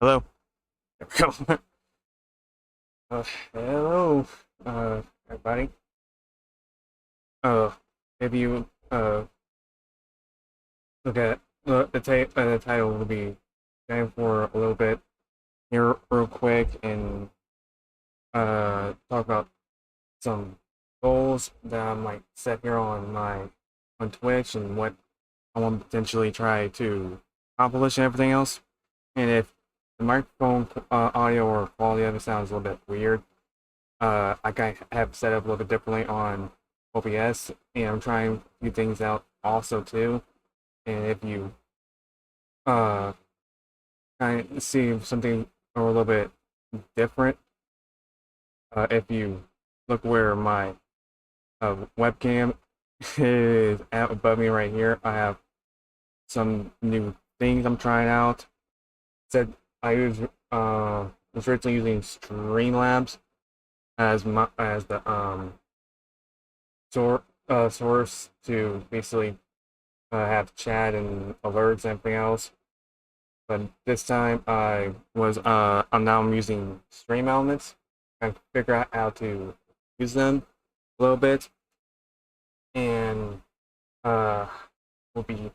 Hello. There we go. Hello, everybody. Uh, if you look at the title will be going for a little bit here, real quick, and talk about some goals that I might set here on Twitch and what I want to potentially try to accomplish and everything else. And if the microphone audio or quality of it sounds a little bit weird, I kind of have set up a little bit differently on OBS, and I'm trying a few things out also too. And if you uh kind of see something a little bit different, if you look where my webcam is at above me right here, I have some new things I'm trying out. Said I was originally using Streamlabs as the source to basically have chat and alerts and everything else. But this time I'm using Stream Elements. I can figure out how to use them a little bit, and uh, we'll be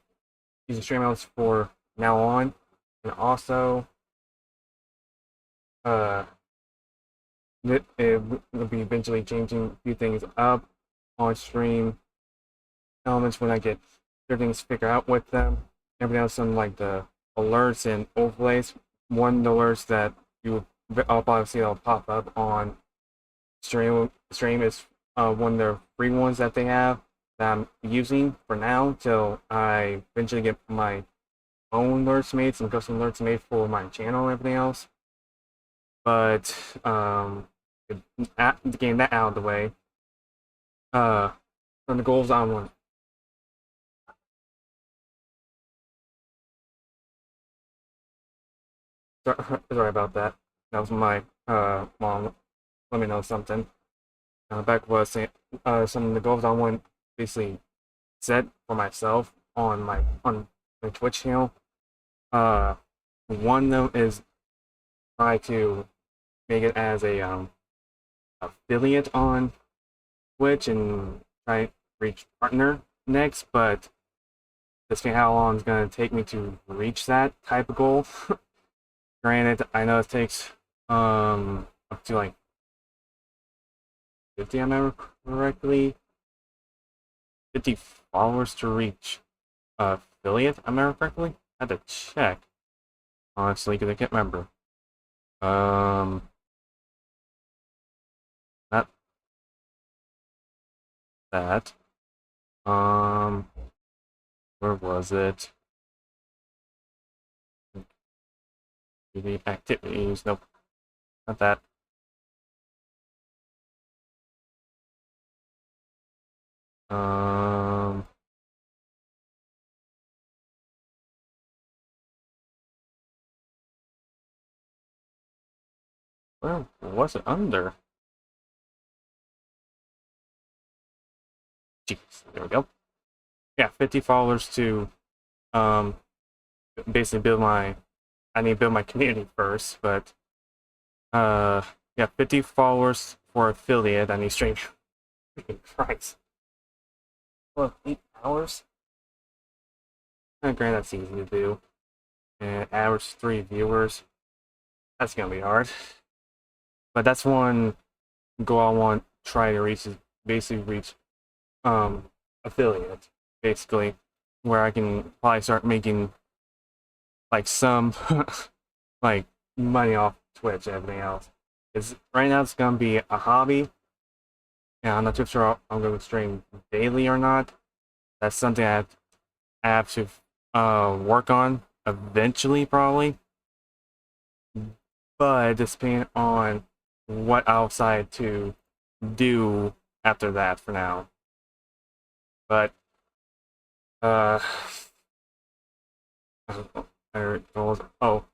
using Stream Elements for now on, and also uh, it will be eventually changing a few things up on Stream Elements when I get things figured out with them. Everything else on like the alerts and overlays. One of the alerts that I'll probably see it'll pop up on stream is one of the free ones that they have that I'm using for now till I eventually get my own alerts made, some custom alerts made for my channel and everything else. But getting that out of the way, from the goals I want. Sorry about that. That was my mom. Let me know something. Back was saying some of the goals I want basically set for myself on my Twitch channel. One of them is try to make it as a affiliate on Twitch and try to reach partner next, but just see how long it's gonna take me to reach that type of goal. Granted, I know it takes up to like 50, I remember correctly, 50 followers to reach affiliate, I remember correctly. I had to check honestly because I can't remember. Not that. Where was it? The activities. Nope, not that. Um, where was it under? Jeez, there we go. Yeah, 50 followers to um basically build my. I need to build my community first, but yeah, 50 followers for affiliate. I need stream. Freaking Christ. Well, 8 hours. Granted, that's easy to do. And average 3 viewers. That's gonna be hard. But that's one goal I want to try to reach is basically reach affiliate, basically, where I can probably start making like some like money off Twitch and everything else. Because right now it's gonna be a hobby, and I'm not too sure I'm gonna stream daily or not. That's something I have to work on eventually, probably. But depending on what I'll decide to do after that for now. But uh other goals. Oh,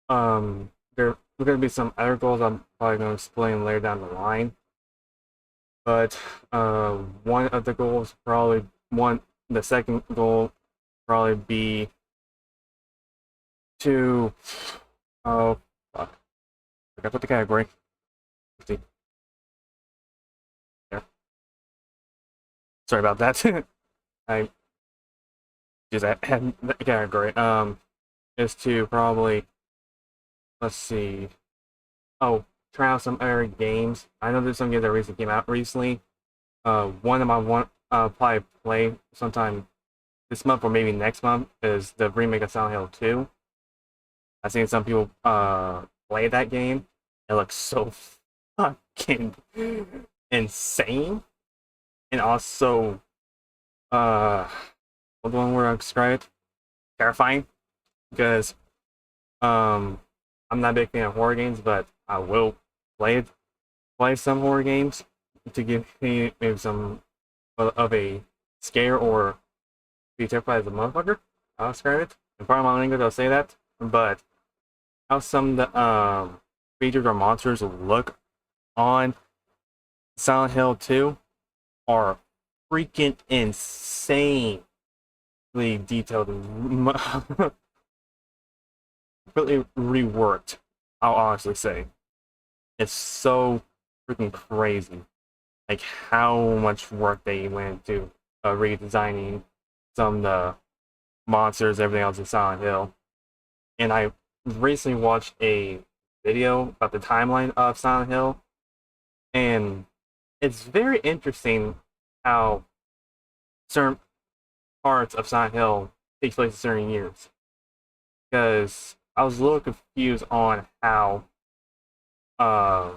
there are gonna be some other goals I'm probably gonna explain later down the line. But one of the goals probably the second goal probably be to Oh, fuck. I got to put the category. Let's see. There. Sorry about that. I just had the category. Is to probably, let's see. Oh, try out some other games. I know there's some games that recently came out recently. One of my one probably play sometime this month or maybe next month is the remake of Silent Hill 2. I've seen some people play that game. It looks so fucking insane, and also what's one word I describe it? Terrifying. Because I'm not a big fan of horror games, but I will play play some horror games to give me maybe some of a scare or be terrified as a motherfucker. I'll describe it. In part of my language, I'll say that. But how some of the creatures or monsters look on Silent Hill 2 are freaking insanely detailed and really reworked. I'll honestly say it's so freaking crazy, like how much work they went into redesigning some of the monsters, everything else in Silent Hill. And I recently watched a video about the timeline of Silent Hill, and it's very interesting how certain parts of Silent Hill take place in certain years. Because I was a little confused on how uh,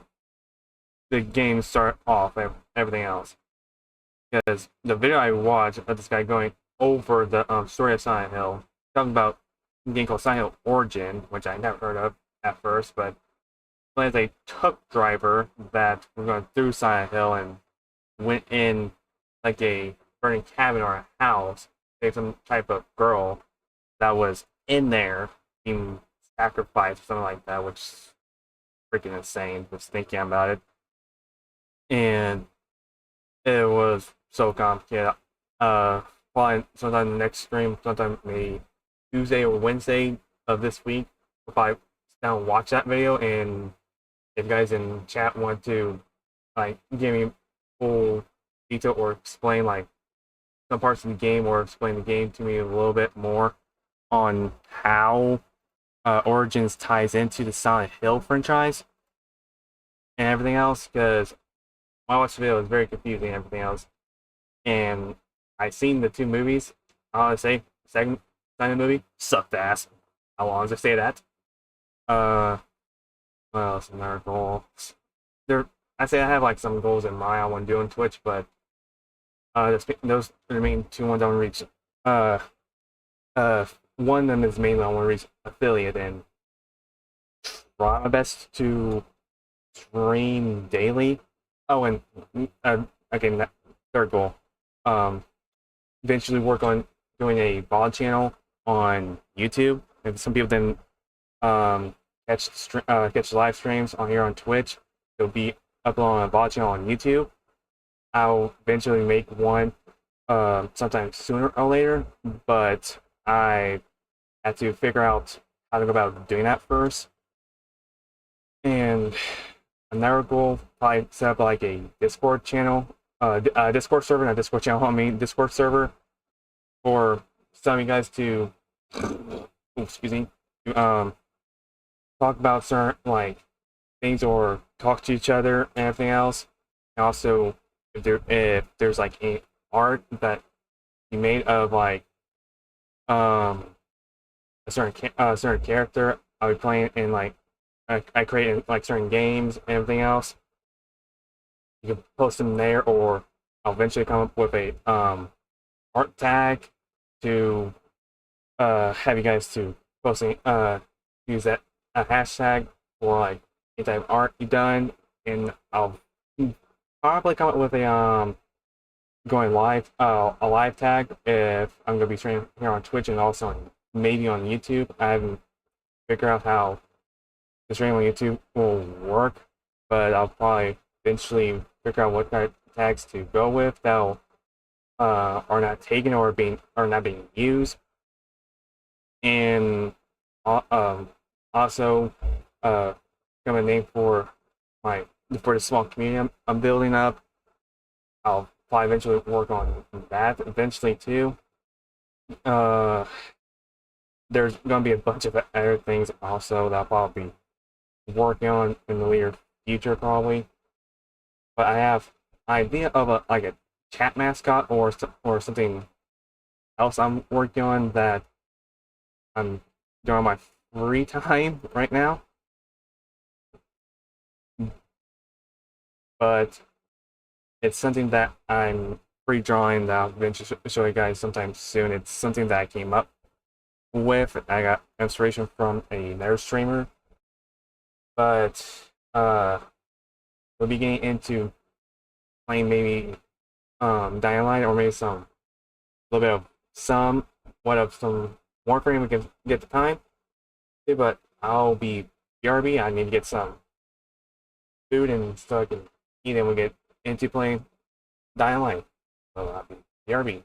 the game start off and everything else. Because the video I watched of this guy going over the story of Silent Hill, talking about a game called Silent Hill Origin, which I never heard of at first, but as a truck driver that was going through Silent Hill and went in like a burning cabin or a house, saved some type of girl that was in there being sacrificed or something like that, which is freaking insane just thinking about it. And it was so complicated. Probably sometime the next stream, sometime maybe Tuesday or Wednesday of this week, if I sit down and watch that video, and if you guys in chat want to like give me full detail or explain like some parts of the game or explain the game to me a little bit more on how Origins ties into the Silent Hill franchise and everything else, because when I watched the video, it was very confusing and everything else. And I seen the two movies. I want to say the second movie sucked ass. I want to say that. What else? Another goals. There, I say I have like some goals in mind I want to do on Twitch, but those are the main two ones I want to reach. One of them is mainly I want to reach affiliate and try my best to stream daily. Oh, and again, that third goal. Eventually work on doing a VOD channel on YouTube. If some people didn't catch live streams on here on Twitch, it'll be uploaded on a VOD channel on YouTube. I'll eventually make one sometime sooner or later, but I had to figure out how to go about doing that first. And another goal, probably set up like a Discord channel, Discord server, not Discord channel, I mean Discord server, for some of you guys to, excuse me, to talk about certain like things or talk to each other and everything else. And also, if there's like a art that you made of like a certain character I'll be playing in, like I create like certain games and everything else. You can post them there, or I'll eventually come up with a art tag to have you guys to posting use that hashtag for like any type of art you done, and I'll probably come up with a going live a live tag if I'm gonna be streaming here on Twitch and also maybe on YouTube. I haven't figured out how the stream on YouTube will work, but I'll probably eventually figure out what kind of tags to go with that are not taken or not being used. And also become a name for the small community I'm building up. I'll probably eventually work on that eventually too. Uh, there's gonna be a bunch of other things also that I'll probably be working on in the near future probably. But I have an idea of a chat mascot or something else I'm working on that I'm doing my free time right now. But it's something that I'm pre-drawing that I'll eventually show you guys sometime soon. It's something that I came up with. I got inspiration from another streamer, but we'll be getting into playing maybe Dying Light or maybe some little bit of some Warframe we can get the time. But I'll be BRB. I need to get some food and stuff I can eat, and we get into playing Dying Light. So I'll be BRB.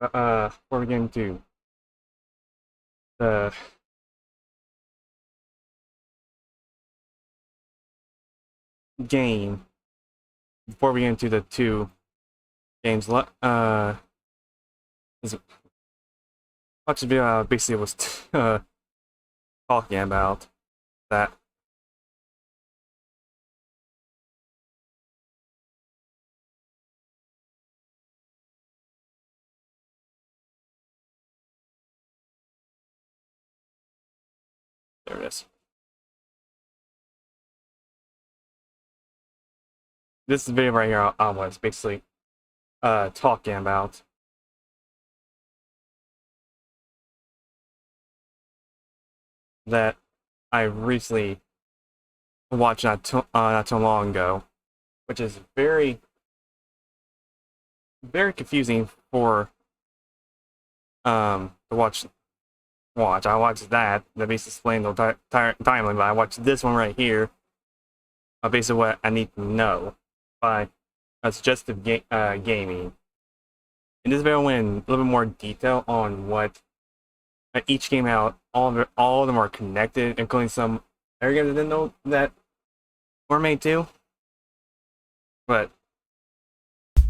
Before we get into the game, before we get into the two games, is much of it basically was talking about that. There it is. This video right here I was basically talking about that I recently watched not too long ago, which is very confusing for to watch watch. I watched that basically explained the entire timeline, but I watched this one right here. Basically what I need to know by suggestive gaming. In this video, I went in a little bit more detail on what each game out. All of them are connected, including some areas I didn't know that were made too. But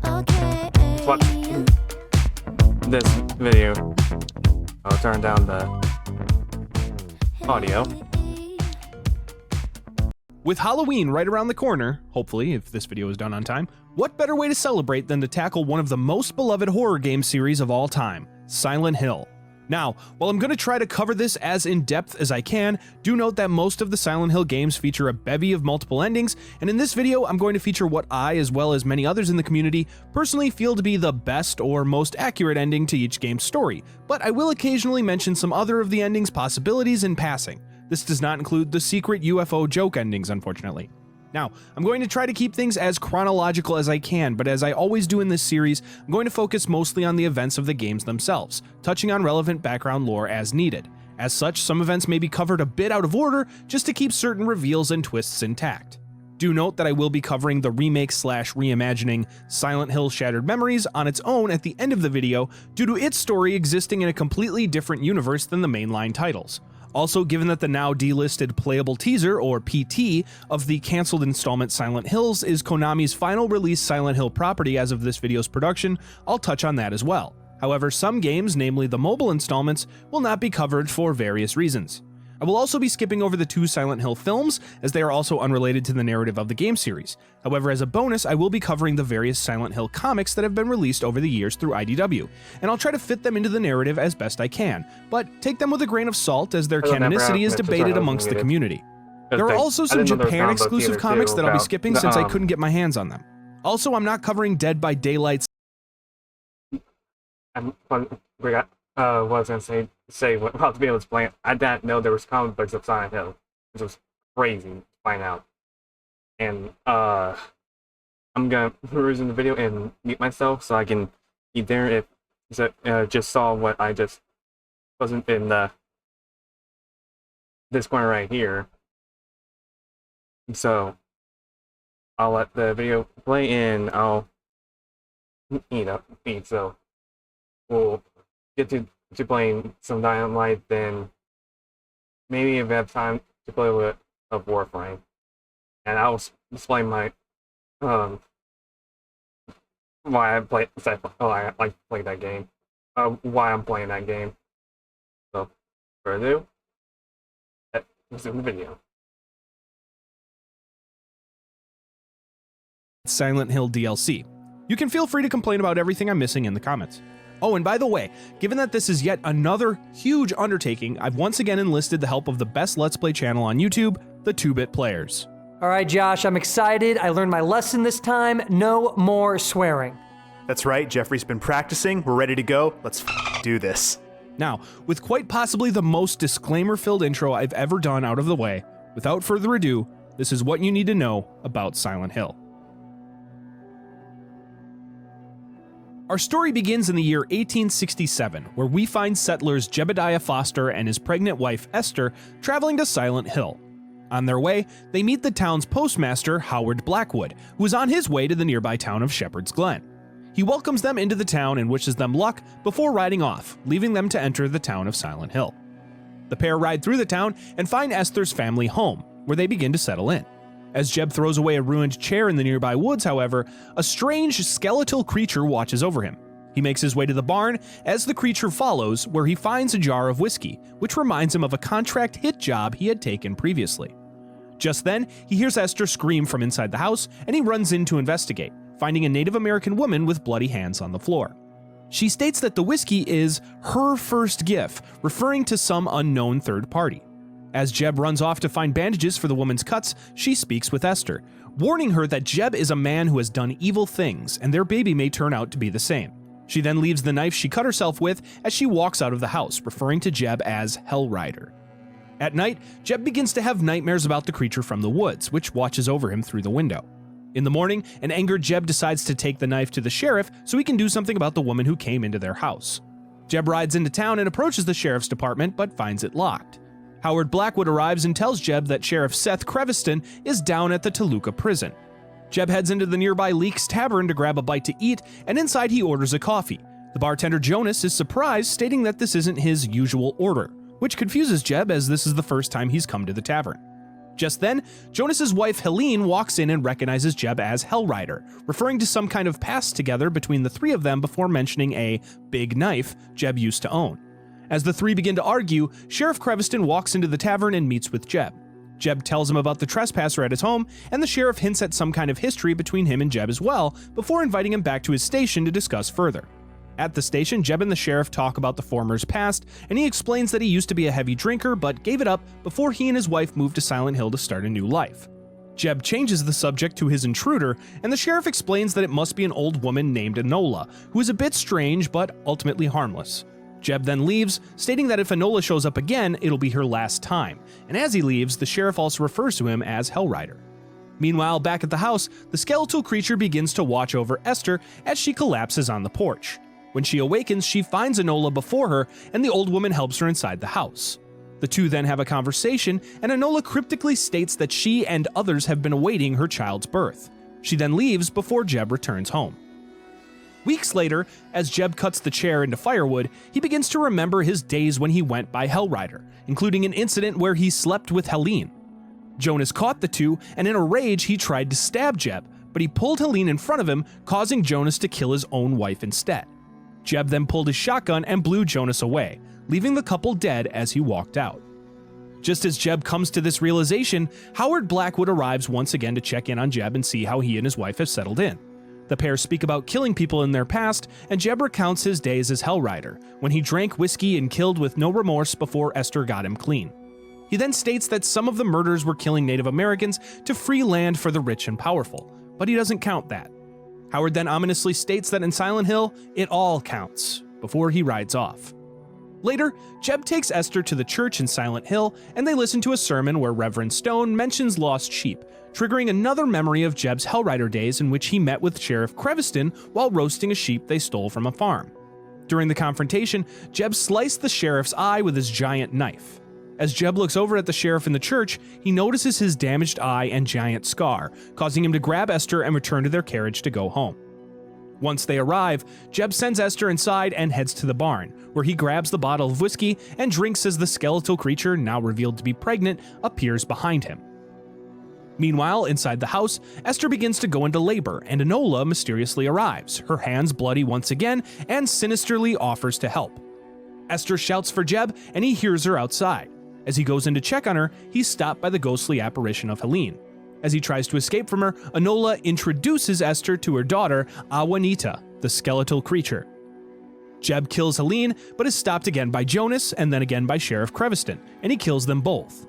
let's watch this video. I'll turn down the audio. With Halloween right around the corner, hopefully, if this video is done on time, what better way to celebrate than to tackle one of the most beloved horror game series of all time, Silent Hill. Now, while I'm going to try to cover this as in-depth as I can, do note that most of the Silent Hill games feature a bevy of multiple endings, and in this video I'm going to feature what I, as well as many others in the community, personally feel to be the best or most accurate ending to each game's story, but I will occasionally mention some other of the ending's possibilities in passing. This does not include the secret UFO joke endings, unfortunately. Now, I'm going to try to keep things as chronological as I can, but as I always do in this series, I'm going to focus mostly on the events of the games themselves, touching on relevant background lore as needed. As such, some events may be covered a bit out of order, just to keep certain reveals and twists intact. Do note that I will be covering the remake/reimagining Silent Hill Shattered Memories on its own at the end of the video, due to its story existing in a completely different universe than the mainline titles. Also, given that the now delisted playable teaser, or PT, of the cancelled installment Silent Hills is Konami's final release Silent Hill property as of this video's production, I'll touch on that as well. However, some games, namely the mobile installments, will not be covered for various reasons. I will also be skipping over the 2 Silent Hill films, as they are also unrelated to the narrative of the game series. However, as a bonus, I will be covering the various Silent Hill comics that have been released over the years through IDW, and I'll try to fit them into the narrative as best I can, but take them with a grain of salt as their canonicity is debated amongst the community. There are also some Japan-exclusive comics that I'll be skipping since I couldn't get my hands on them. Also, I'm not covering Dead by Daylight. What I was gonna say about the video was playing. I didn't know there was comic books of Silent Hill, which was crazy to find out. And I'm gonna peruse in the video and mute myself so I can eat there if just saw what I just wasn't in this corner right here. So I'll let the video play and I'll eat. So we'll get to playing some Dying Light, then maybe if I have time to play with a Warframe. And I'll explain my why I like to play that game. Why I'm playing that game. So further ado, let's resume the video. Silent Hill DLC. You can feel free to complain about everything I'm missing in the comments. Oh, and by the way, given that this is yet another huge undertaking, I've once again enlisted the help of the best Let's Play channel on YouTube, the 2-Bit Players. All right, Josh, I'm excited. I learned my lesson this time. No more swearing. That's right, Jeffrey's been practicing. We're ready to go. Let's do this. Now, with quite possibly the most disclaimer-filled intro I've ever done out of the way, without further ado, this is what you need to know about Silent Hill. Our story begins in the year 1867, where we find settlers Jebediah Foster and his pregnant wife Esther traveling to Silent Hill. On their way, they meet the town's postmaster, Howard Blackwood, who is on his way to the nearby town of Shepherd's Glen. He welcomes them into the town and wishes them luck before riding off, leaving them to enter the town of Silent Hill. The pair ride through the town and find Esther's family home, where they begin to settle in. As Jeb throws away a ruined chair in the nearby woods, however, a strange skeletal creature watches over him. He makes his way to the barn as the creature follows, where he finds a jar of whiskey, which reminds him of a contract hit job he had taken previously. Just then, he hears Esther scream from inside the house, and he runs in to investigate, finding a Native American woman with bloody hands on the floor. She states that the whiskey is her first gift, referring to some unknown third party. As Jeb runs off to find bandages for the woman's cuts, she speaks with Esther, warning her that Jeb is a man who has done evil things and their baby may turn out to be the same. She then leaves the knife she cut herself with as she walks out of the house, referring to Jeb as Hellrider. At night, Jeb begins to have nightmares about the creature from the woods, which watches over him through the window. In the morning, an angered Jeb decides to take the knife to the sheriff so he can do something about the woman who came into their house. Jeb rides into town and approaches the sheriff's department, but finds it locked. Howard Blackwood arrives and tells Jeb that Sheriff Seth Creviston is down at the Toluca prison. Jeb heads into the nearby Leek's Tavern to grab a bite to eat, and inside he orders a coffee. The bartender Jonas is surprised, stating that this isn't his usual order, which confuses Jeb as this is the first time he's come to the tavern. Just then, Jonas's wife Helene walks in and recognizes Jeb as Hellrider, referring to some kind of past together between the three of them before mentioning a big knife Jeb used to own. As the three begin to argue, Sheriff Creviston walks into the tavern and meets with Jeb. Jeb tells him about the trespasser at his home, and the sheriff hints at some kind of history between him and Jeb as well, before inviting him back to his station to discuss further. At the station, Jeb and the sheriff talk about the former's past, and he explains that he used to be a heavy drinker but gave it up before he and his wife moved to Silent Hill to start a new life. Jeb changes the subject to his intruder, and the sheriff explains that it must be an old woman named Enola, who is a bit strange but ultimately harmless. Jeb then leaves, stating that if Enola shows up again, it'll be her last time, and as he leaves, the sheriff also refers to him as Hellrider. Meanwhile, back at the house, the skeletal creature begins to watch over Esther as she collapses on the porch. When she awakens, she finds Enola before her, and the old woman helps her inside the house. The two then have a conversation, and Enola cryptically states that she and others have been awaiting her child's birth. She then leaves before Jeb returns home. Weeks later, as Jeb cuts the chair into firewood, he begins to remember his days when he went by Hellrider, including an incident where he slept with Helene. Jonas caught the two, and in a rage he tried to stab Jeb, but he pulled Helene in front of him, causing Jonas to kill his own wife instead. Jeb then pulled his shotgun and blew Jonas away, leaving the couple dead as he walked out. Just as Jeb comes to this realization, Howard Blackwood arrives once again to check in on Jeb and see how he and his wife have settled in. The pair speak about killing people in their past, and Jeb recounts his days as Hellrider, when he drank whiskey and killed with no remorse before Esther got him clean. He then states that some of the murders were killing Native Americans to free land for the rich and powerful, but he doesn't count that. Howard then ominously states that in Silent Hill, it all counts, before he rides off. Later, Jeb takes Esther to the church in Silent Hill, and they listen to a sermon where Reverend Stone mentions lost sheep, triggering another memory of Jeb's Hellrider days in which he met with Sheriff Creviston while roasting a sheep they stole from a farm. During the confrontation, Jeb sliced the sheriff's eye with his giant knife. As Jeb looks over at the sheriff in the church, he notices his damaged eye and giant scar, causing him to grab Esther and return to their carriage to go home. Once they arrive, Jeb sends Esther inside and heads to the barn, where he grabs the bottle of whiskey and drinks as the skeletal creature, now revealed to be pregnant, appears behind him. Meanwhile, inside the house, Esther begins to go into labor, and Enola mysteriously arrives, her hands bloody once again, and sinisterly offers to help. Esther shouts for Jeb, and he hears her outside. As he goes in to check on her, he's stopped by the ghostly apparition of Helene. As he tries to escape from her, Enola introduces Esther to her daughter, Awanita, the skeletal creature. Jeb kills Helene, but is stopped again by Jonas and then again by Sheriff Creviston, and he kills them both.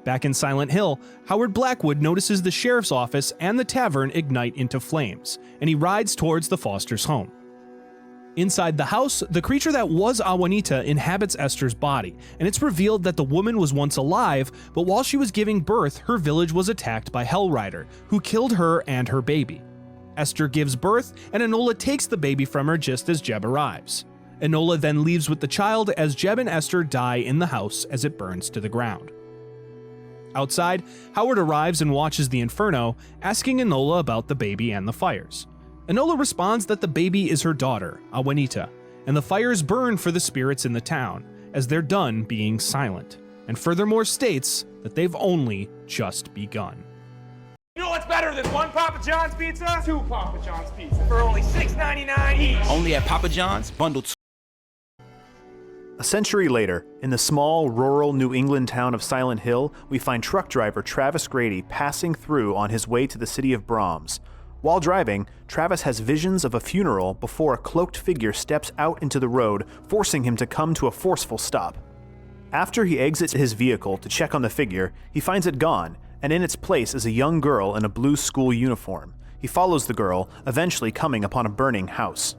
Back in Silent Hill, Howard Blackwood notices the sheriff's office and the tavern ignite into flames, and he rides towards the Foster's home. Inside the house, the creature that was Awanita inhabits Esther's body, and it's revealed that the woman was once alive, but while she was giving birth, her village was attacked by Hellrider, who killed her and her baby. Esther gives birth, and Enola takes the baby from her just as Jeb arrives. Enola then leaves with the child as Jeb and Esther die in the house as it burns to the ground. Outside, Howard arrives and watches the inferno, asking Enola about the baby and the fires. Enola responds that the baby is her daughter, Awanita, and the fires burn for the spirits in the town, as they're done being silent, and furthermore states that they've only just begun. You know what's better than one Papa John's pizza? Two Papa John's pizza for only $6.99 each. Only at Papa John's, bundle 2. A century later, in the small, rural New England town of Silent Hill, we find truck driver Travis Grady passing through on his way to the city of Brahms. While driving, Travis has visions of a funeral before a cloaked figure steps out into the road, forcing him to come to a forceful stop. After he exits his vehicle to check on the figure, he finds it gone, and in its place is a young girl in a blue school uniform. He follows the girl, eventually coming upon a burning house.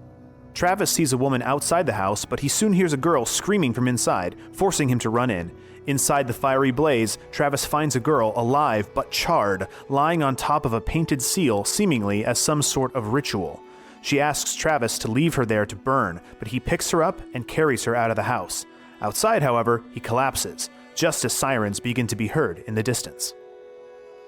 Travis sees a woman outside the house, but he soon hears a girl screaming from inside, forcing him to run in. Inside the fiery blaze, Travis finds a girl alive but charred, lying on top of a painted seal, seemingly as some sort of ritual. She asks Travis to leave her there to burn, but he picks her up and carries her out of the house. Outside, however, he collapses, just as sirens begin to be heard in the distance.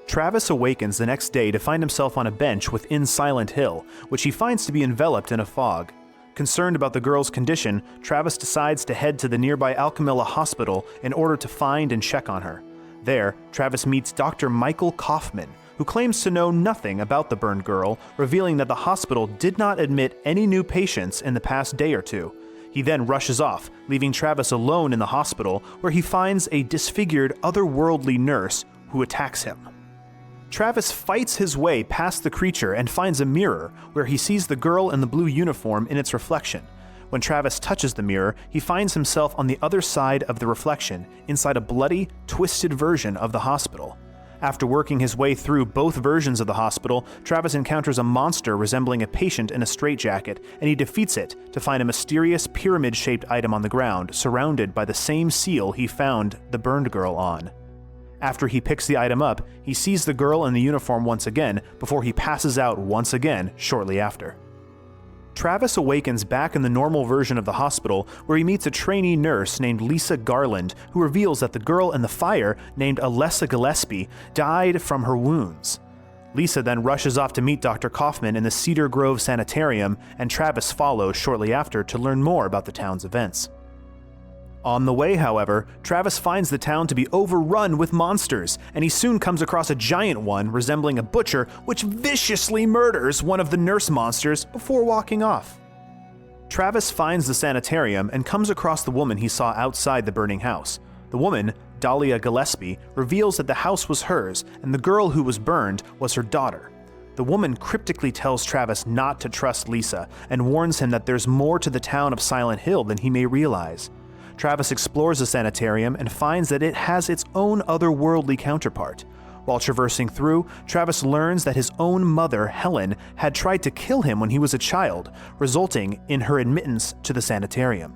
Travis awakens the next day to find himself on a bench within Silent Hill, which he finds to be enveloped in a fog. Concerned about the girl's condition, Travis decides to head to the nearby Alchemilla hospital in order to find and check on her. There, Travis meets Dr. Michael Kaufman, who claims to know nothing about the burned girl, revealing that the hospital did not admit any new patients in the past day or two. He then rushes off, leaving Travis alone in the hospital, where he finds a disfigured, otherworldly nurse who attacks him. Travis fights his way past the creature and finds a mirror, where he sees the girl in the blue uniform in its reflection. When Travis touches the mirror, he finds himself on the other side of the reflection, inside a bloody, twisted version of the hospital. After working his way through both versions of the hospital, Travis encounters a monster resembling a patient in a straitjacket, and he defeats it to find a mysterious pyramid-shaped item on the ground, surrounded by the same seal he found the burned girl on. After he picks the item up, he sees the girl in the uniform once again, before he passes out once again shortly after. Travis awakens back in the normal version of the hospital, where he meets a trainee nurse named Lisa Garland, who reveals that the girl in the fire, named Alessa Gillespie, died from her wounds. Lisa then rushes off to meet Dr. Kaufman in the Cedar Grove Sanitarium, and Travis follows shortly after to learn more about the town's events. On the way, however, Travis finds the town to be overrun with monsters, and he soon comes across a giant one resembling a butcher which viciously murders one of the nurse monsters before walking off. Travis finds the sanitarium and comes across the woman he saw outside the burning house. The woman, Dahlia Gillespie, reveals that the house was hers, and the girl who was burned was her daughter. The woman cryptically tells Travis not to trust Lisa, and warns him that there's more to the town of Silent Hill than he may realize. Travis explores the sanitarium and finds that it has its own otherworldly counterpart. While traversing through, Travis learns that his own mother, Helen, had tried to kill him when he was a child, resulting in her admittance to the sanitarium.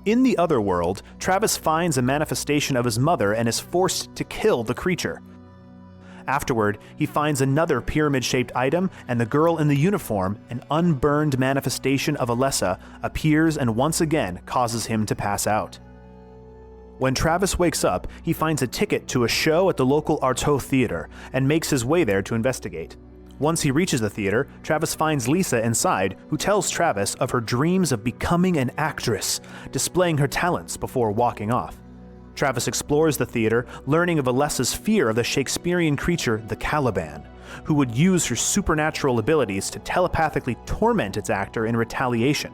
In the otherworld, Travis finds a manifestation of his mother and is forced to kill the creature. Afterward, he finds another pyramid-shaped item, and the girl in the uniform, an unburned manifestation of Alessa, appears and once again causes him to pass out. When Travis wakes up, he finds a ticket to a show at the local Artaud Theater and makes his way there to investigate. Once he reaches the theater, Travis finds Lisa inside, who tells Travis of her dreams of becoming an actress, displaying her talents before walking off. Travis explores the theater, learning of Alessa's fear of the Shakespearean creature, the Caliban, who would use her supernatural abilities to telepathically torment its actor in retaliation.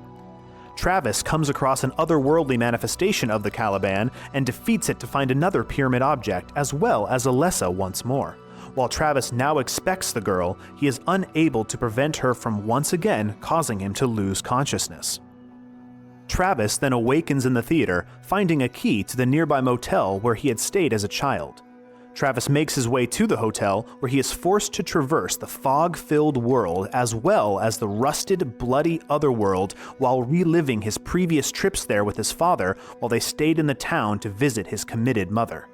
Travis comes across an otherworldly manifestation of the Caliban and defeats it to find another pyramid object, as well as Alessa once more. While Travis now expects the girl, he is unable to prevent her from once again causing him to lose consciousness. Travis then awakens in the theater, finding a key to the nearby motel where he had stayed as a child. Travis makes his way to the hotel, where he is forced to traverse the fog-filled world as well as the rusted, bloody otherworld while reliving his previous trips there with his father while they stayed in the town to visit his committed mother.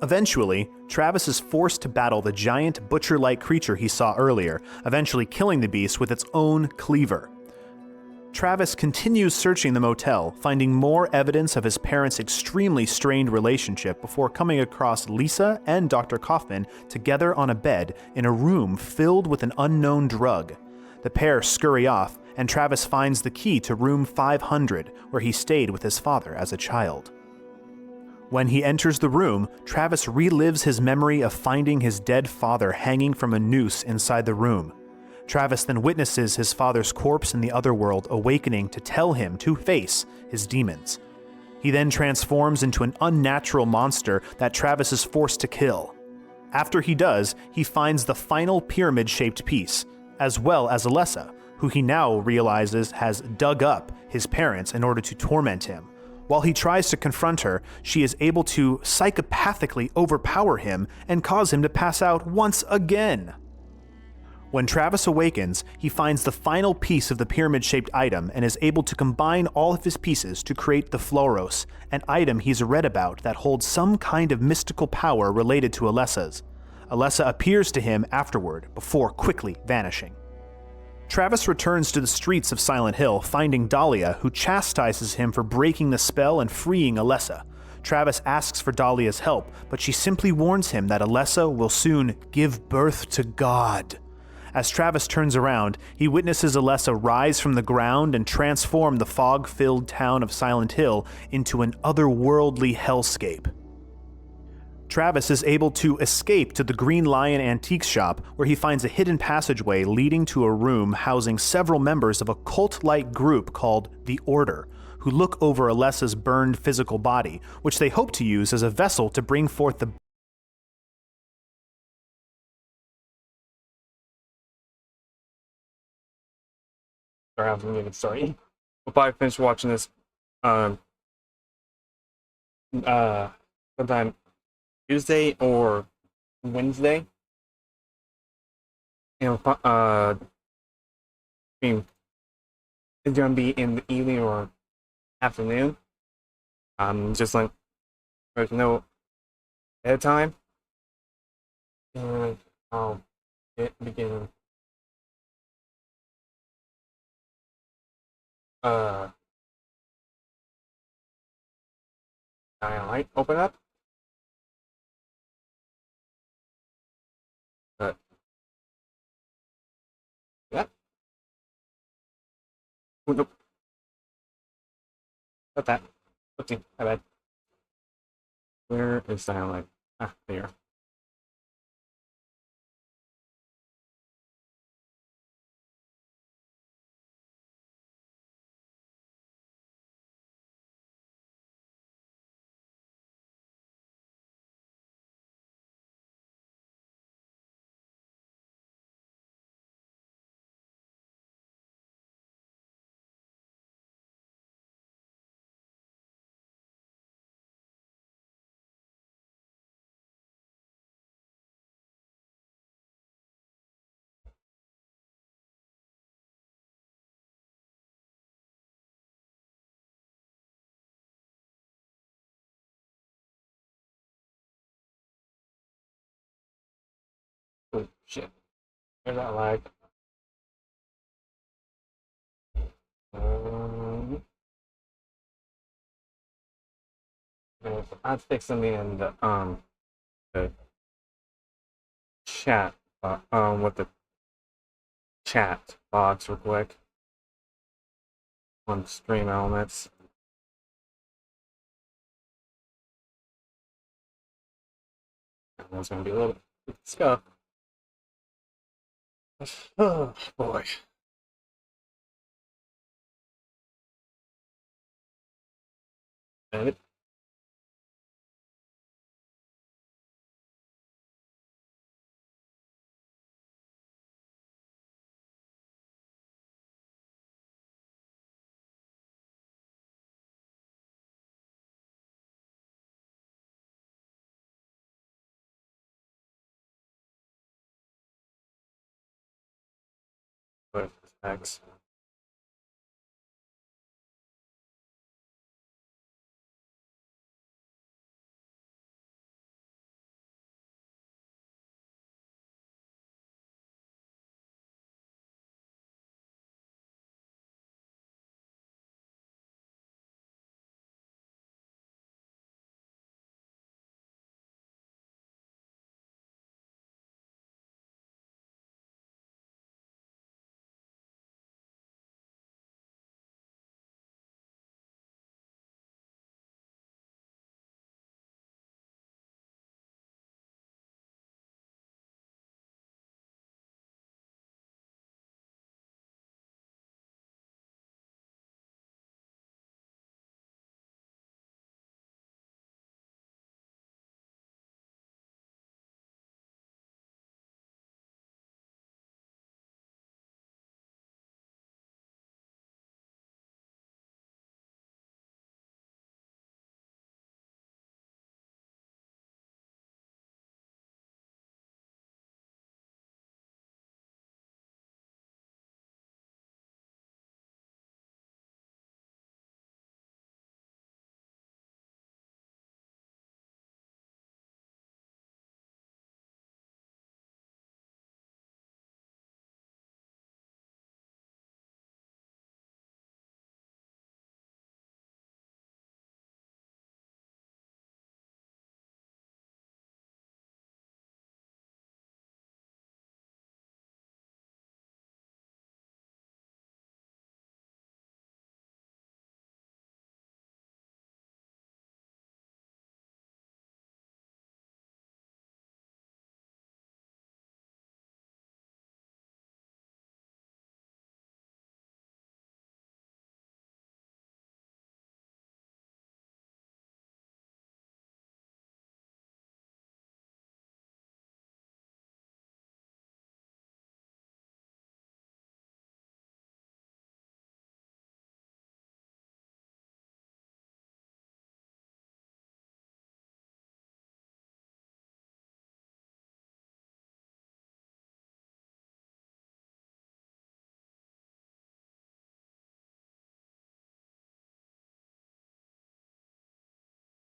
Eventually, Travis is forced to battle the giant butcher-like creature he saw earlier, eventually killing the beast with its own cleaver. Travis continues searching the motel, finding more evidence of his parents' extremely strained relationship before coming across Lisa and Dr. Kaufman together on a bed in a room filled with an unknown drug. The pair scurry off, and Travis finds the key to room 500, where he stayed with his father as a child. When he enters the room, Travis relives his memory of finding his dead father hanging from a noose inside the room. Travis then witnesses his father's corpse in the otherworld awakening to tell him to face his demons. He then transforms into an unnatural monster that Travis is forced to kill. After he does, he finds the final pyramid-shaped piece, as well as Alessa, who he now realizes has dug up his parents in order to torment him. While he tries to confront her, she is able to psychopathically overpower him and cause him to pass out once again. When Travis awakens, he finds the final piece of the pyramid-shaped item and is able to combine all of his pieces to create the Floros, an item he's read about that holds some kind of mystical power related to Alessa's. Alessa appears to him afterward, before quickly vanishing. Travis returns to the streets of Silent Hill, finding Dahlia, who chastises him for breaking the spell and freeing Alessa. Travis asks for Dahlia's help, but she simply warns him that Alessa will soon give birth to God. As Travis turns around, he witnesses Alessa rise from the ground and transform the fog-filled town of Silent Hill into an otherworldly hellscape. Travis is able to escape to the Green Lion Antiques shop, where he finds a hidden passageway leading to a room housing several members of a cult-like group called the Order, who look over Alessa's burned physical body, which they hope to use as a vessel to bring forth the Sorry, I haven't even started. We'll probably finish watching this sometime Tuesday or Wednesday. And I mean, it's gonna be in the evening or afternoon. Just like there's no ahead of time, and I'll begin. Dying Light open up. Yeah. Oh, nope. Not that. Oopsie, my bad. Where is Dying Light? Ah, there. Oh shit. There's that lag. I'll fix something in the chat with the chat box real quick on stream elements. That's gonna be a little bit stuff. Oh boy. And it with text.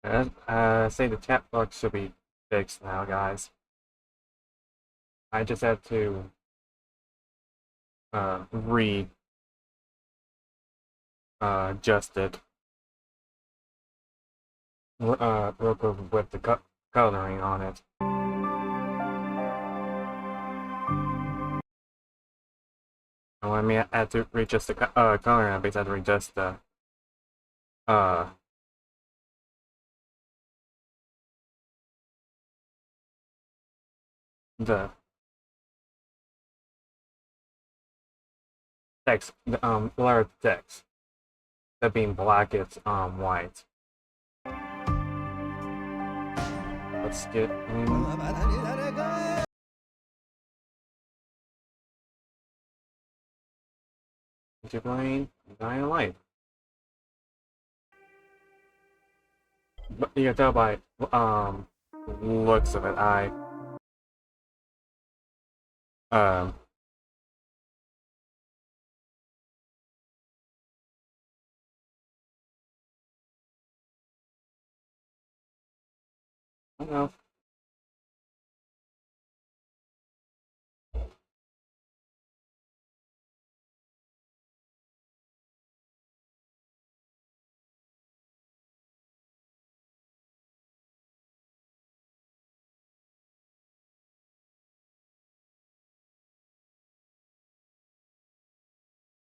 Say the chat box should be fixed now, guys. I just have to re adjust it real quick with the coloring on it. Oh, I mean, I had to readjust the coloring. I basically had to readjust uh the text, the color of the text. That being black, it's white. Let's get into playing Dying Light. But you can tell by looks of it, um I don't know.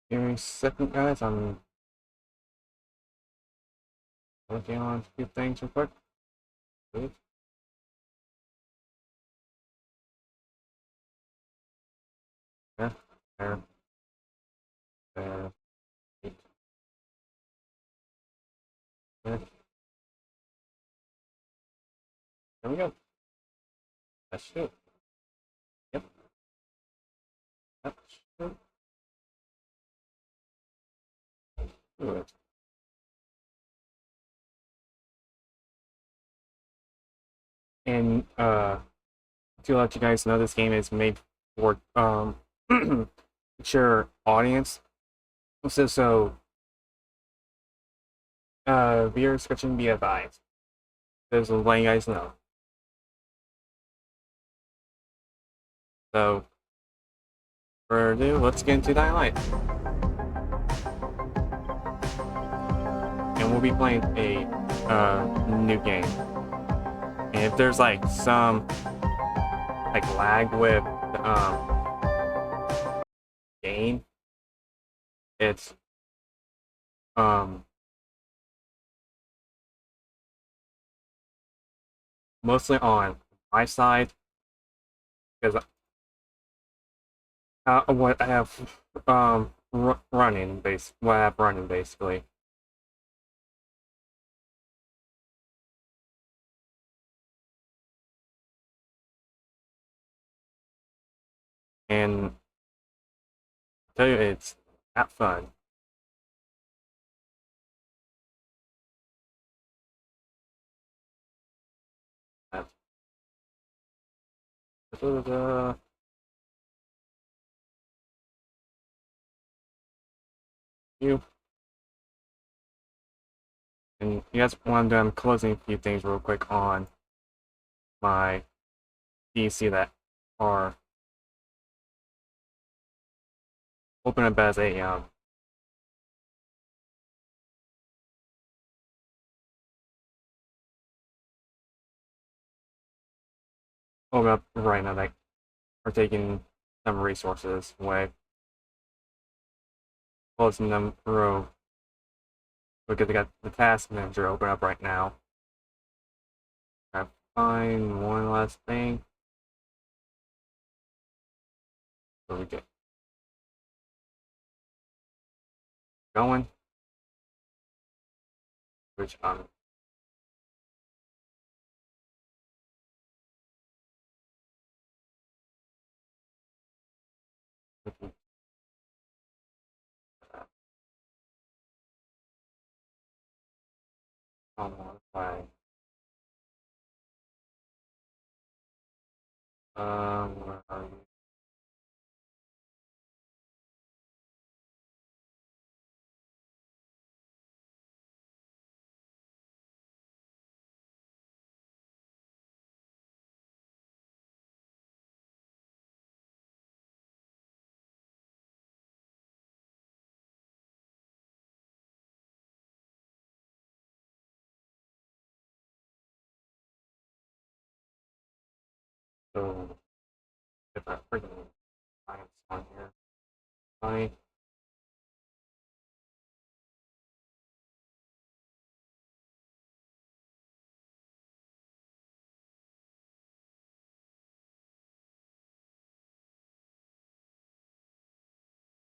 Give me a second, guys. I'm working on a few things real quick. Wait. Yeah, there, there, wait, there. There we go. That should. Yep. That should do it. And to let you guys know, this game is made for mature audience. Viewers can be advised. Just letting you guys know. So, for ado, let's get into Dying Light. And we'll be playing a new game. And if there's like some like lag with the game, it's mostly on my side because what I have running basically. And I tell you, it's not fun. You and you guys want to I'm closing a few things real quick on my PC that are open up as a open up right now that are taking some resources away. Closing them through because they got the task manager open up right now. I find one last thing. So we get going. Which I'm looking at. Modify. Where are you? So, if I freaking science on here. Funny.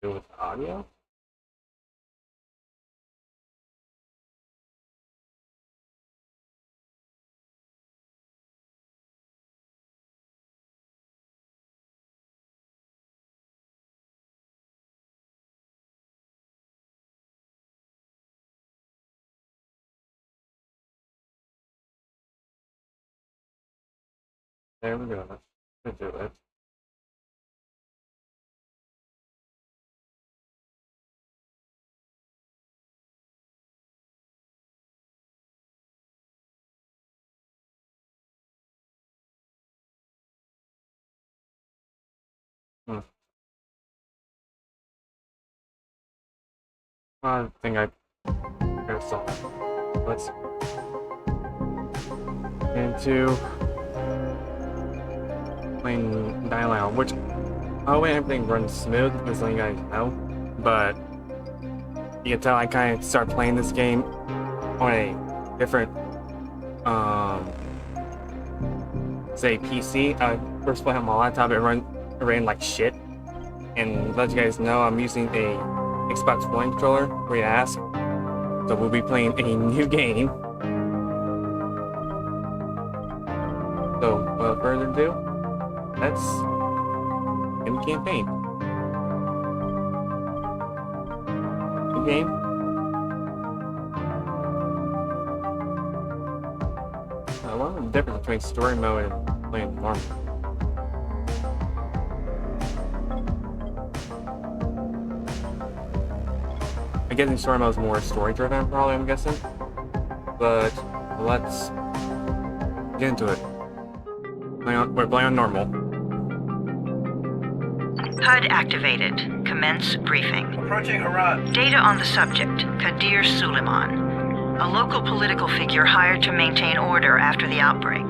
Do with audio? There we go. Let's do it. Hmm. I think I saw that. Let's get into playing Dying Light, which I hope everything runs smooth, just so you guys know. But you can tell I kind of start playing this game on a different, say PC. I first played on my laptop, it ran like shit. And let you guys know, I'm using a Xbox One controller, where you ask. So we'll be playing a new game. So without further ado, let's end the campaign. New game. What's the difference between story mode and playing normal? I guess in story mode is more story driven, probably, I'm guessing. But let's get into it. We're playing on normal. HUD activated. Commence briefing. Approaching Harad. Data on the subject, Kadir Suleiman, a local political figure hired to maintain order after the outbreak.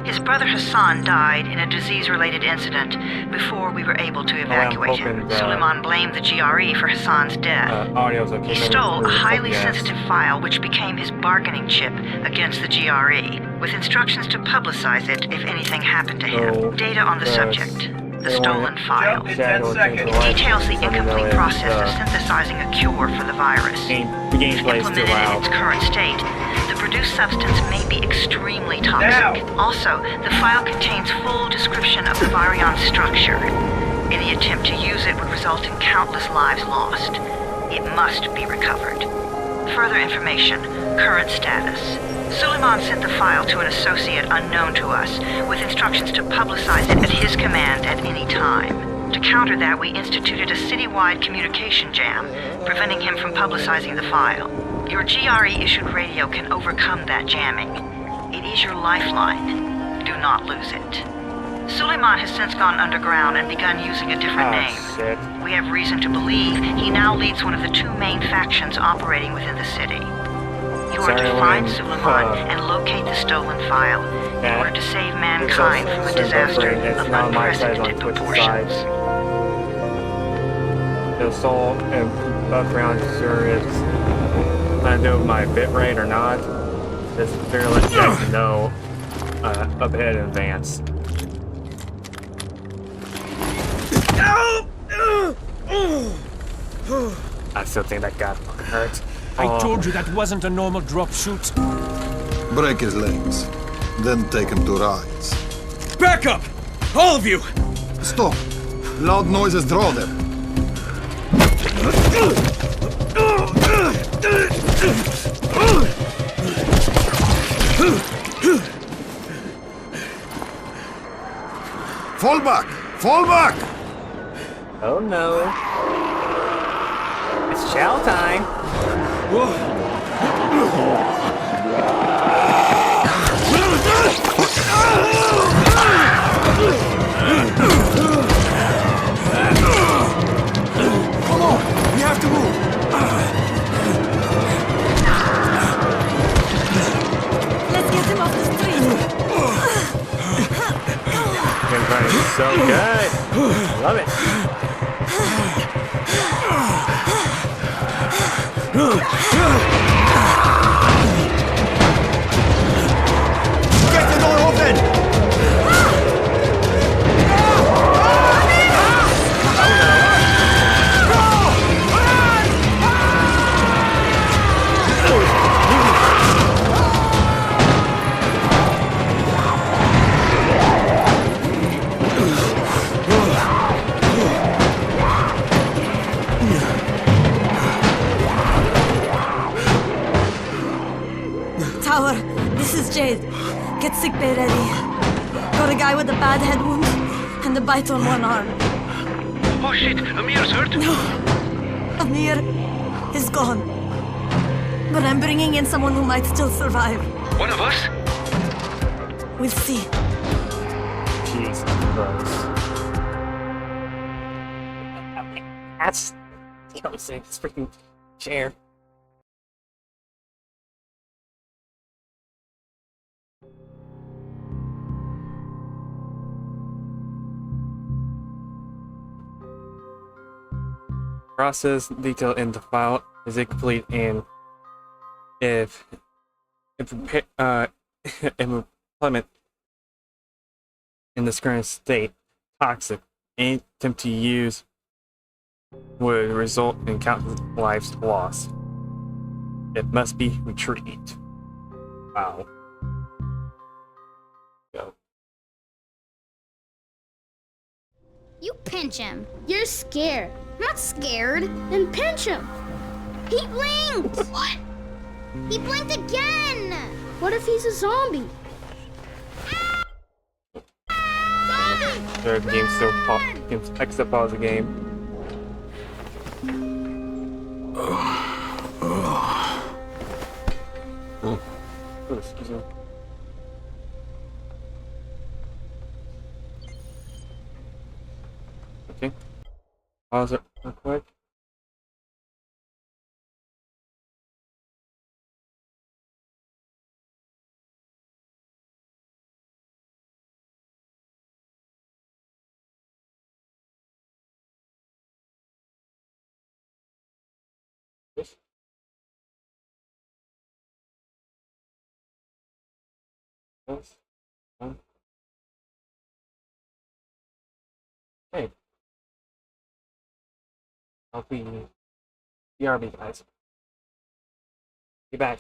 His brother Hassan died in a disease-related incident before we were able to evacuate him. Suleiman blamed the GRE for Hassan's death. Audio's okay. He stole a highly sensitive file which became his bargaining chip against the GRE, with instructions to publicize it if anything happened to him. Data on the subject. The stolen file. Jump in 10 seconds. It details the incomplete process of synthesizing a cure for the virus. The gameplay is too Implemented in loud. its current state, the produced substance may be extremely toxic. Also, the file contains full description of the virion structure. Any attempt to use it would result in countless lives lost. It must be recovered. Further information. Current status. Suleiman sent the file to an associate unknown to us, with instructions to publicize it at his command at any time. To counter that, we instituted a citywide communication jam, preventing him from publicizing the file. Your GRE-issued radio can overcome that jamming. It is your lifeline. Do not lose it. Suleiman has since gone underground and begun using a different name. Shit. We have reason to believe he now leads one of the two main factions operating within the city. You are to find Suleiman and locate the stolen file in order to save mankind from a disaster of unprecedented proportions. The soul and background sure is I know my bitrate or not. Just figure let you guys know up ahead in advance. I still think that guy fucking hurts. I told you that wasn't a normal drop shoot. Break his legs, then take him to rides. Back up! All of you! Stop! Loud noises draw them. Fall back! Fall back! Oh no. It's chow time. Come on! We have to move! Let's get him off the street. So good. Love it. Get the door open! Tower, this is Jade. Get sickbay ready. Got a guy with a bad head wound and a bite on one arm. Oh shit, Amir's hurt? No, Amir is gone. But I'm bringing in someone who might still survive. One of us? We'll see. Jesus Christ. That's sick. This freaking chair. Process detailed in the file is incomplete, and if employment in this current state toxic, any attempt to use would result in countless lives lost. It must be retrieved. Wow. Go. You pinch him. You're scared. I'm not scared. Then pinch him. He blinked. What? He blinked again. What if he's a zombie? Zombie! The game still game's exit pause the game. Oh, excuse me. Okay. Pause it real quick. Yes. Yes. Okay. I'll be BRB, guys. Be back.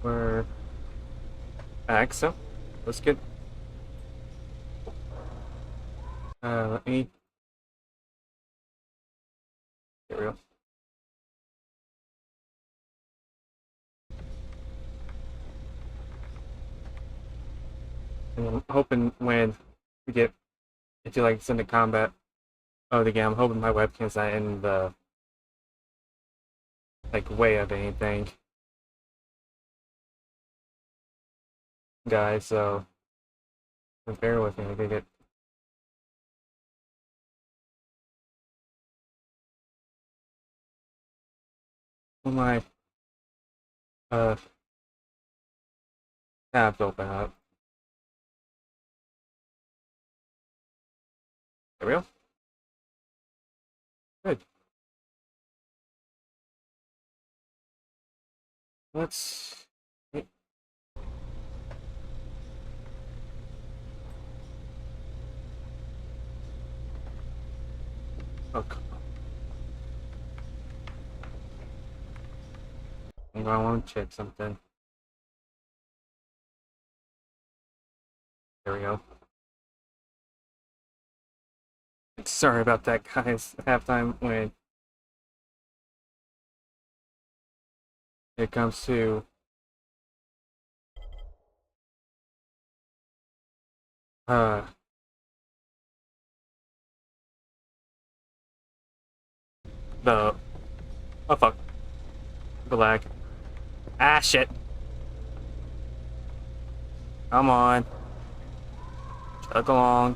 for so let's get let me there we go. And I'm hoping when we get into like Sunday combat of the game, I'm hoping my webcam's not in the like way of anything, guys. So bear with me. I gotta get my tabs open up. There we go. Good. Let's. Wait. Oh, come on. I want to check something. There we go. Sorry about that, guys. Halftime when it comes to the oh fuck the lag. Ah shit. Come on. Chug along.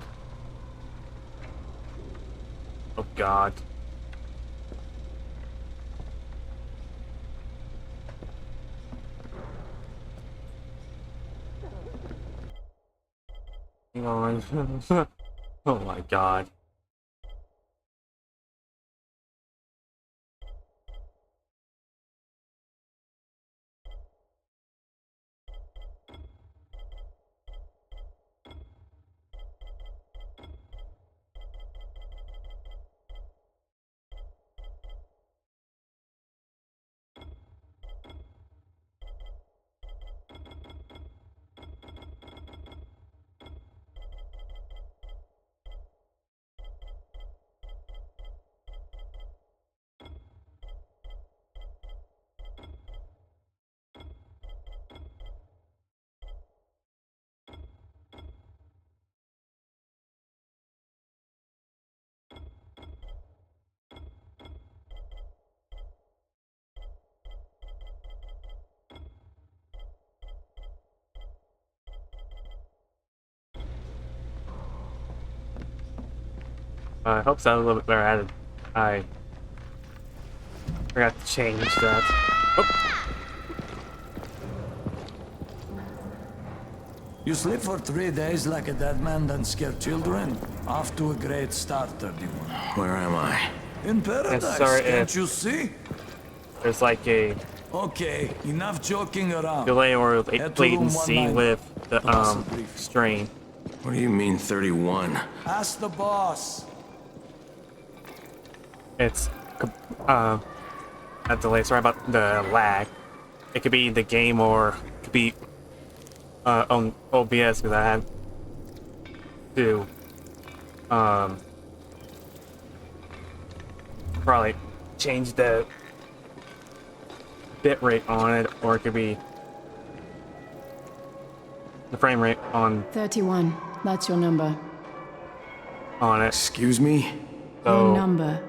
Oh god. Hang on. Oh my god. I hope so. A little bit better. I forgot to change that. Oh. You sleep for 3 days like a dead man, then scare children? Off to a great start, 31. Where am I? In paradise, Yes, sorry, can't you see? There's like a Okay, enough joking around. delay or Head to latency room 190. with the strain. What do you mean 31? Ask the boss. It's a delay. Sorry about the lag. It could be the game or it could be on OBS because I had to probably change the bit rate on it, or it could be the frame rate on 31. That's your number. on it. Excuse me? So Your number.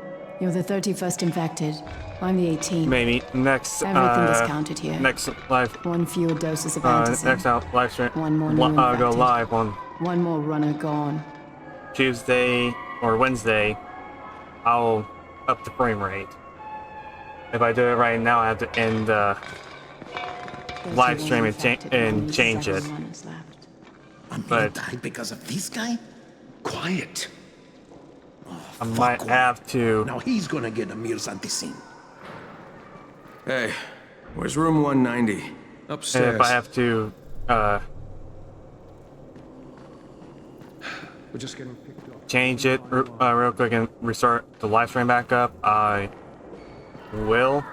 You're the 31st infected. I'm the 18th. maybe next Everything is counted here. next live One fewer doses of antacid. next out live stream. One more new go infected. live on One more runner gone. Tuesday or Wednesday. I'll up the frame rate. If I do it right now, I have to end the live stream and change it. But die because of this guy? Quiet. I might have to. Now he's gonna get a meal Santicin. Hey, where's room 190? Upstairs. If I have to, We're just getting picked up. change it real quick and restart the live stream back up, I will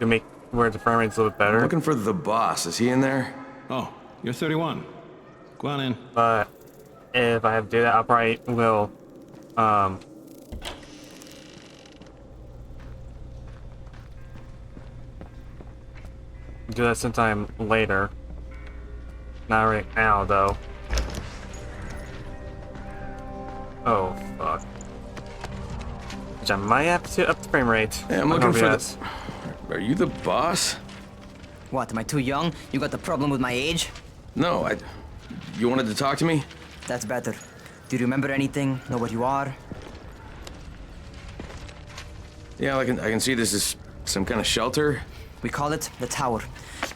to make where the frame rate's a little bit better. I'm looking for the boss. Is he in there? Oh, you're 31. Go on in. But if I have to do that, I probably will do that sometime later. Not right now, though. Oh, fuck. Which I might have to up the frame rate. Hey, I'm looking for the... Are you the boss? What, am I too young? You got the problem with my age? No, You wanted to talk to me? That's better. Do you remember anything? Know what you are? Yeah, I can see this is some kind of shelter. We call it the Tower.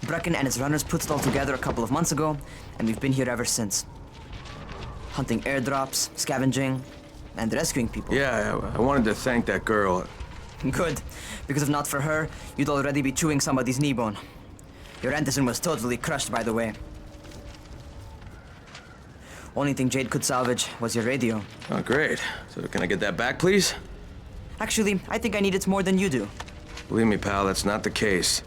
Brecken and his runners put it all together a couple of months ago, and we've been here ever since. Hunting airdrops, scavenging, and rescuing people. Yeah, I wanted to thank that girl. Good, because if not for her, you'd already be chewing somebody's knee bone. Your Antizin was totally crushed, by the way. Only thing Jade could salvage was your radio. Oh, great. So can I get that back, please? Actually, I think I need it more than you do. Believe me, pal, that's not the case.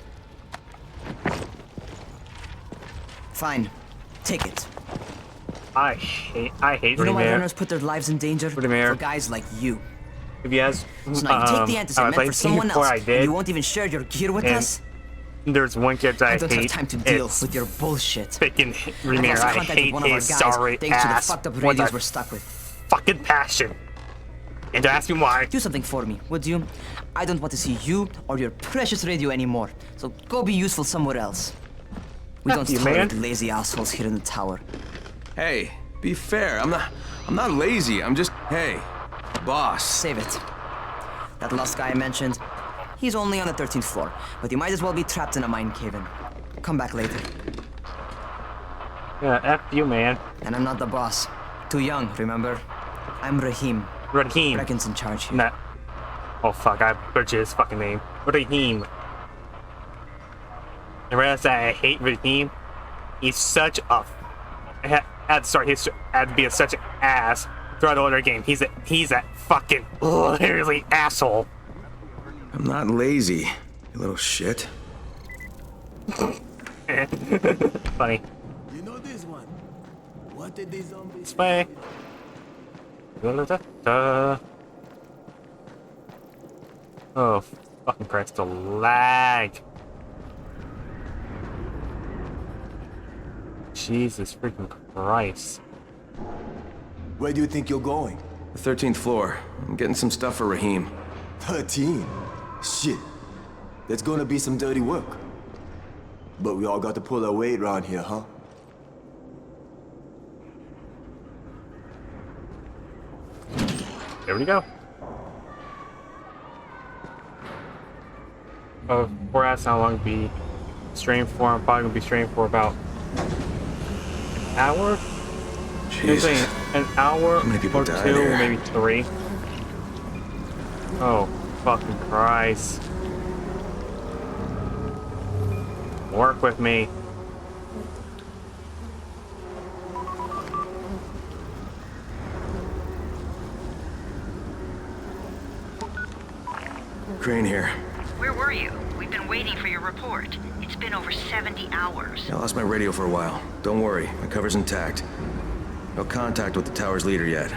Fine. Take it. I hate You know why runners put their lives in danger? For guys like you. If you ask, so now you take the Antizin meant for someone else, and you won't even share your gear with us? There's one character I don't hate. have time to deal with your bullshit. Freaking Remir, I hate his sorry thanks to the ass. fucked up radios we're stuck with. Fucking passion. And to ask me why. Do something for me, would you? I don't want to see you or your precious radio anymore. So go be useful somewhere else. We don't tolerate lazy assholes here in the tower. Hey, be fair. I'm not lazy. I'm just, hey, boss. Save it. That last guy I mentioned, he's only on the 13th floor, but he might as well be trapped in a mine cave-in. Come back later. Yeah, F you, man. And I'm not the boss. Too young, remember? I'm Rahim. Rahim. Brecken's in charge here. Nah. Oh fuck, I butchered his fucking name. Rahim. And right after I hate Rahim, he's such a... had to start history, had to be such an ass throughout the older game. He's a fucking literally asshole. I'm not lazy, you little shit. Funny. You know this one? What did these zombies Spy. Oh, fucking Christ, the lag. Jesus freaking Christ. Where do you think you're going? The 13th floor. I'm getting some stuff for Rahim. 13? Shit. That's gonna be some dirty work. But we all got to pull our weight around here, huh? There we go. Before I ask how long to be streamed for, I'm probably gonna be streaming for about an hour? Jesus. An hour How many people or died two, here? maybe 3. Oh, fucking Christ. Work with me. Crane here. Where were you? We've been waiting for your report. It's been over 70 hours. I lost my radio for a while. Don't worry, my cover's intact. No contact with the tower's leader yet.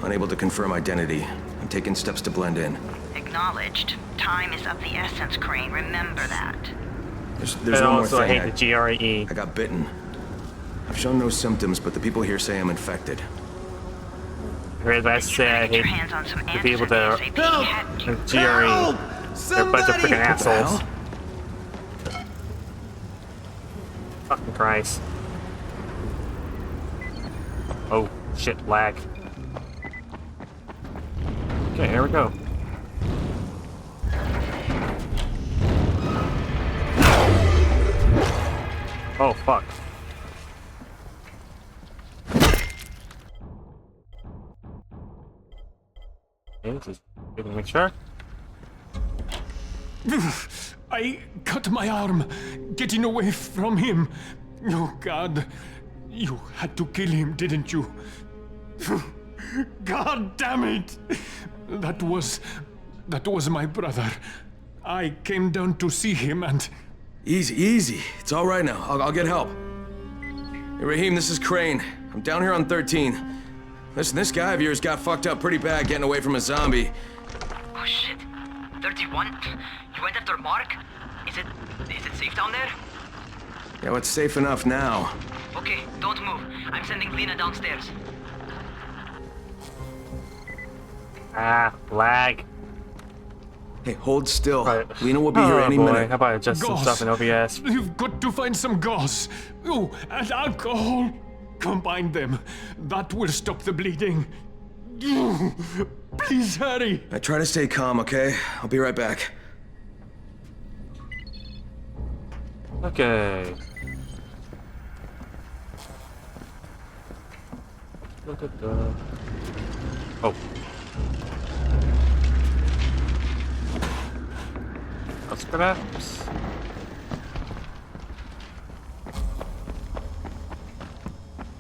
Unable to confirm identity. I'm taking steps to blend in. Acknowledged. Time is of the essence, Crane. Remember that. There's And one more also, I thing. hate the GRE. I got bitten. I've shown no symptoms, but the people here say I'm infected. As I say, I hate the people that are GRE. They're a bunch of freaking assholes. Fucking Christ. Oh, shit, lag. Okay, here we go. Oh, fuck. Okay, just make sure. I cut my arm, getting away from him. Oh, God. You had to kill him, didn't you? God damn it! That was my brother. I came down to see him and... Easy, easy. It's all right now. I'll get help. Hey, Raheem, this is Crane. I'm down here on 13. Listen, this guy of yours got fucked up pretty bad getting away from a zombie. Oh shit. 31? You went after Mark? Is it safe down there? Yeah, well, it's safe enough now. Okay, don't move. I'm sending Lena downstairs. Lag. Hey, hold still. Right. Lena will be here any minute. How about I adjust some stuff in OBS? You've got to find some gauze. Oh, and alcohol. Combine them. That will stop the bleeding. Please hurry. I try to stay calm, okay? I'll be right back. Okay. Look at the... Oh. Scraps.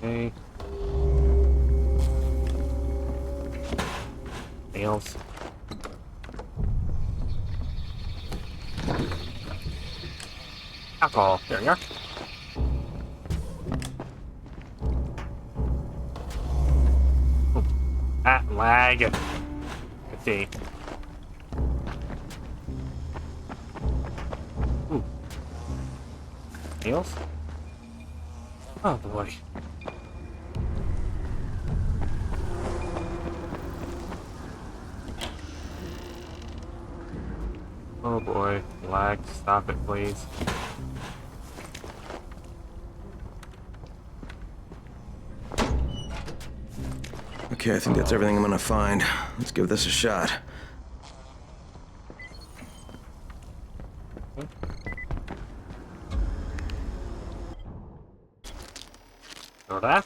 Okay. Nails. Alcohol. There you are. Oh. Lag. Let's see. Nails? Oh boy. Oh boy. Lag, stop it please. Okay, I think that's everything I'm gonna find. Let's give this a shot. Go that.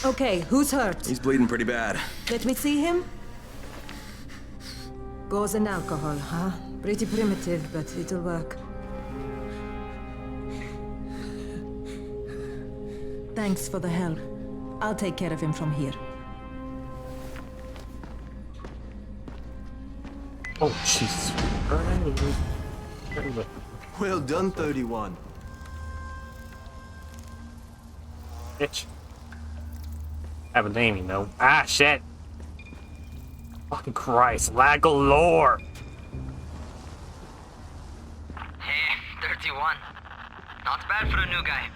Okay, who's hurt? He's bleeding pretty bad. Let me see him. Gauze and alcohol, huh? Pretty primitive, but it'll work. Thanks for the help. I'll take care of him from here. Oh, Jesus. Well done, 31. Bitch. Have a name, you know. Ah, shit. Fucking Christ. Lag galore. Hey, 31. Not bad for a new guy.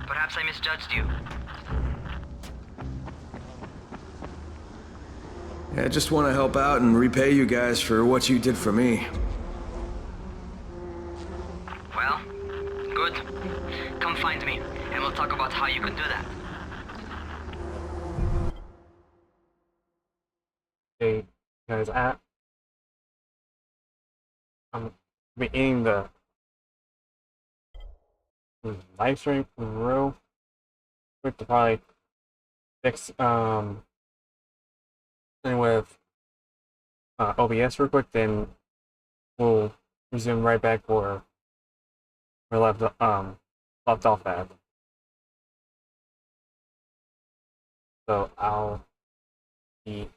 Perhaps I misjudged you. Yeah, I just want to help out and repay you guys for what you did for me. Well, good. Come find me, and we'll talk about how you can do that. Okay, guys, I'm eating the live stream real quick to probably fix and with OBS real quick, then we'll resume right back where we left off at. So I'll be